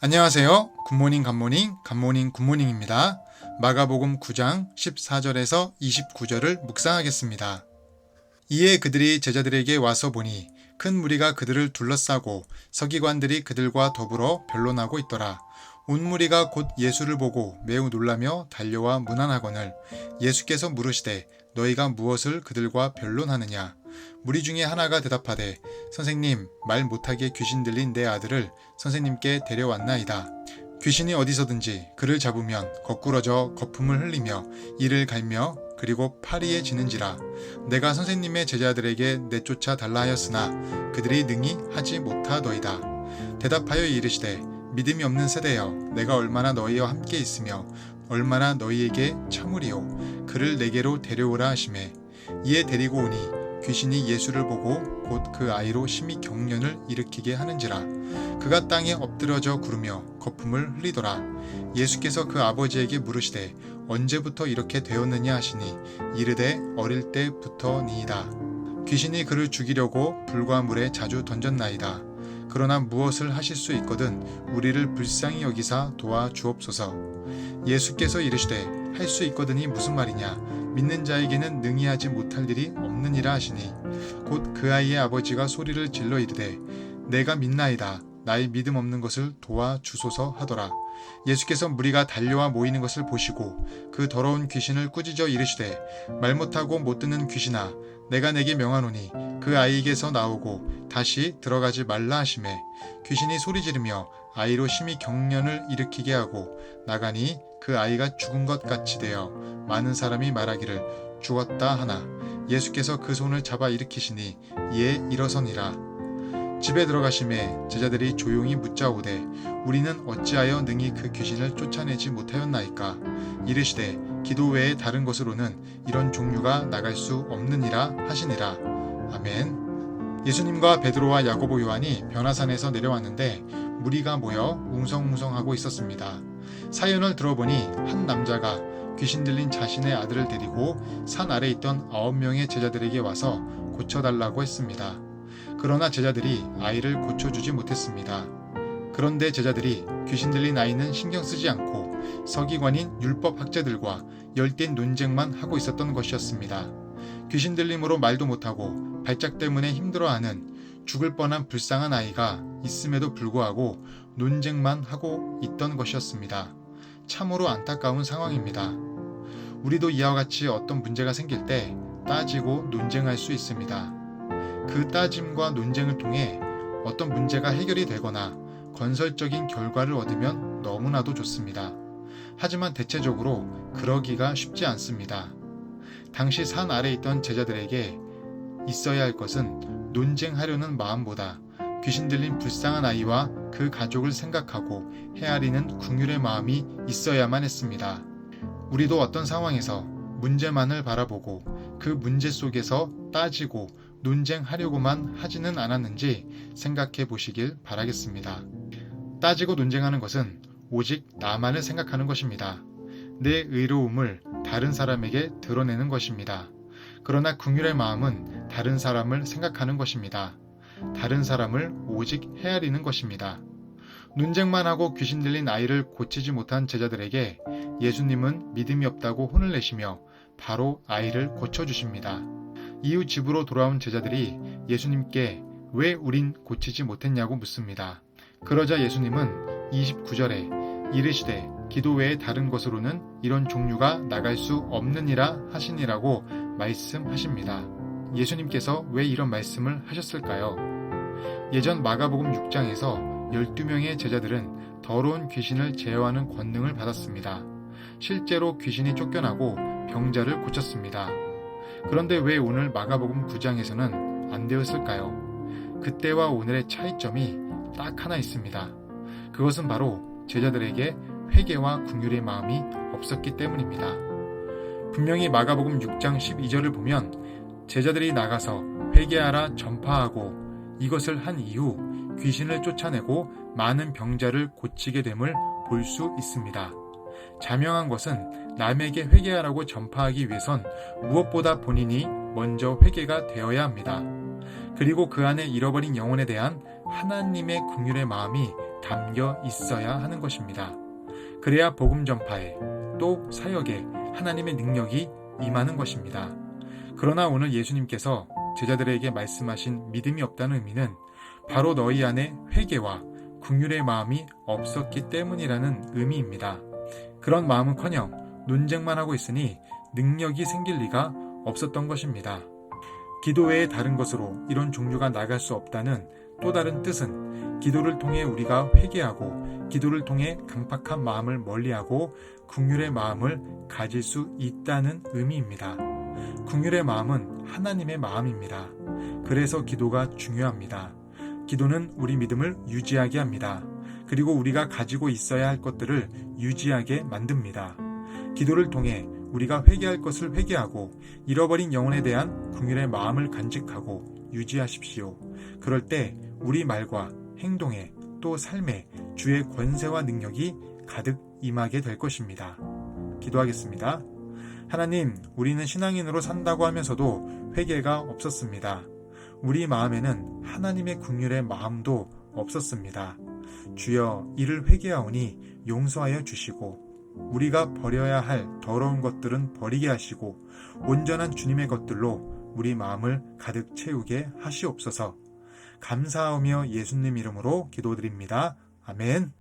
안녕하세요. 굿모닝 굿모닝 굿모닝 굿모닝입니다. 마가복음 9장 14절에서 29절을 묵상하겠습니다. 이에 그들이 제자들에게 와서 보니 큰 무리가 그들을 둘러싸고 서기관들이 그들과 더불어 변론하고 있더라. 온 무리가 곧 예수를 보고 매우 놀라며 달려와 문안하거늘 예수께서 물으시되 너희가 무엇을 그들과 변론하느냐. 무리 중에 하나가 대답하되 선생님, 말 못하게 귀신 들린 내 아들을 선생님께 데려왔나이다. 귀신이 어디서든지 그를 잡으면 거꾸러져 거품을 흘리며 이를 갈며 그리고 파리에 지는지라. 내가 선생님의 제자들에게 내쫓아 달라 하였으나 그들이 능히 하지 못하더이다. 대답하여 이르시되 믿음이 없는 세대여, 내가 얼마나 너희와 함께 있으며 얼마나 너희에게 참으리요. 그를 내게로 데려오라 하시매 이에 데리고 오니 귀신이 예수를 보고 곧 그 아이로 심히 경련을 일으키게 하는지라. 그가 땅에 엎드러져 구르며 거품을 흘리더라. 예수께서 그 아버지에게 물으시되 언제부터 이렇게 되었느냐 하시니 이르되 어릴 때부터니이다. 귀신이 그를 죽이려고 불과 물에 자주 던졌나이다. 그러나 무엇을 하실 수 있거든 우리를 불쌍히 여기사 도와주옵소서. 예수께서 이르시되 할 수 있거든이 무슨 말이냐. 믿는 자에게는 능히 하지 못할 일이 없느니라 하시니 곧 그 아이의 아버지가 소리를 질러 이르되 내가 믿나이다. 나의 믿음 없는 것을 도와주소서 하더라. 예수께서 무리가 달려와 모이는 것을 보시고 그 더러운 귀신을 꾸짖어 이르시되 말 못하고 못 듣는 귀신아, 내가 내게 명하노니 그 아이에게서 나오고 다시 들어가지 말라 하시매 귀신이 소리 지르며 아이로 심히 경련을 일으키게 하고 나가니 그 아이가 죽은 것 같이 되어 많은 사람이 말하기를 죽었다 하나 예수께서 그 손을 잡아 일으키시니 이에 일어서니라. 집에 들어가심에 제자들이 조용히 묻자오되 우리는 어찌하여 능히 그 귀신을 쫓아내지 못하였나이까. 이르시되 기도 외에 다른 것으로는 이런 종류가 나갈 수 없느니라 하시니라. 아멘. 예수님과 베드로와 야고보 요한이 변화산에서 내려왔는데 무리가 모여 웅성웅성하고 있었습니다. 사연을 들어보니 한 남자가 귀신 들린 자신의 아들을 데리고 산 아래 있던 9명의 제자들에게 와서 고쳐달라고 했습니다. 그러나 제자들이 아이를 고쳐주지 못했습니다. 그런데 제자들이 귀신 들린 아이는 신경 쓰지 않고 서기관인 율법학자들과 열띤 논쟁만 하고 있었던 것이었습니다. 귀신 들림으로 말도 못하고 발작 때문에 힘들어하는 죽을 뻔한 불쌍한 아이가 있음에도 불구하고 논쟁만 하고 있던 것이었습니다. 참으로 안타까운 상황입니다. 우리도 이와 같이 어떤 문제가 생길 때 따지고 논쟁할 수 있습니다. 그 따짐과 논쟁을 통해 어떤 문제가 해결이 되거나 건설적인 결과를 얻으면 너무나도 좋습니다. 하지만 대체적으로 그러기가 쉽지 않습니다. 당시 산 아래 있던 제자들에게 있어야 할 것은 논쟁하려는 마음보다 귀신 들린 불쌍한 아이와 그 가족을 생각하고 헤아리는 긍휼의 마음이 있어야만 했습니다. 우리도 어떤 상황에서 문제만을 바라보고 그 문제 속에서 따지고 논쟁하려고만 하지는 않았는지 생각해 보시길 바라겠습니다. 따지고 논쟁하는 것은 오직 나만을 생각하는 것입니다. 내 의로움을 다른 사람에게 드러내는 것입니다. 그러나 긍휼의 마음은 다른 사람을 생각하는 것입니다. 다른 사람을 오직 헤아리는 것입니다. 논쟁만 하고 귀신 들린 아이를 고치지 못한 제자들에게 예수님은 믿음이 없다고 혼을 내시며 바로 아이를 고쳐주십니다. 이후 집으로 돌아온 제자들이 예수님께 왜 우린 고치지 못했냐고 묻습니다. 그러자 예수님은 29절에 이르시되 기도 외에 다른 것으로는 이런 종류가 나갈 수 없느니라 하시니라고 말씀하십니다. 예수님께서 왜 이런 말씀을 하셨을까요? 예전 마가복음 6장에서 12명의 제자들은 더러운 귀신을 제어하는 권능을 받았습니다. 실제로 귀신이 쫓겨나고 병자를 고쳤습니다. 그런데 왜 오늘 마가복음 9장에서는 안 되었을까요? 그때와 오늘의 차이점이 딱 하나 있습니다. 그것은 바로 제자들에게 회개와 긍휼의 마음이 없었기 때문입니다. 분명히 마가복음 6장 12절을 보면 제자들이 나가서 회개하라 전파하고 이것을 한 이후 귀신을 쫓아내고 많은 병자를 고치게 됨을 볼 수 있습니다. 자명한 것은 남에게 회개하라고 전파하기 위해선 무엇보다 본인이 먼저 회개가 되어야 합니다. 그리고 그 안에 잃어버린 영혼에 대한 하나님의 긍휼의 마음이 담겨 있어야 하는 것입니다. 그래야 복음 전파에 또 사역에 하나님의 능력이 임하는 것입니다. 그러나 오늘 예수님께서 제자들에게 말씀하신 믿음이 없다는 의미는 바로 너희 안에 회개와 긍휼의 마음이 없었기 때문이라는 의미입니다. 그런 마음은커녕 논쟁만 하고 있으니 능력이 생길 리가 없었던 것입니다. 기도 외에 다른 것으로 이런 종류가 나갈 수 없다는 또 다른 뜻은 기도를 통해 우리가 회개하고 기도를 통해 강팍한 마음을 멀리하고 긍휼의 마음을 가질 수 있다는 의미입니다. 긍휼의 마음은 하나님의 마음입니다. 그래서 기도가 중요합니다. 기도는 우리 믿음을 유지하게 합니다. 그리고 우리가 가지고 있어야 할 것들을 유지하게 만듭니다. 기도를 통해 우리가 회개할 것을 회개하고 잃어버린 영혼에 대한 긍휼의 마음을 간직하고 유지하십시오. 그럴 때 우리 말과 행동에 또 삶에 주의 권세와 능력이 가득 임하게 될 것입니다. 기도하겠습니다. 하나님, 우리는 신앙인으로 산다고 하면서도 회개가 없었습니다. 우리 마음에는 하나님의 긍휼의 마음도 없었습니다. 주여, 이를 회개하오니 용서하여 주시고 우리가 버려야 할 더러운 것들은 버리게 하시고 온전한 주님의 것들로 우리 마음을 가득 채우게 하시옵소서. 감사하며 예수님 이름으로 기도드립니다. 아멘.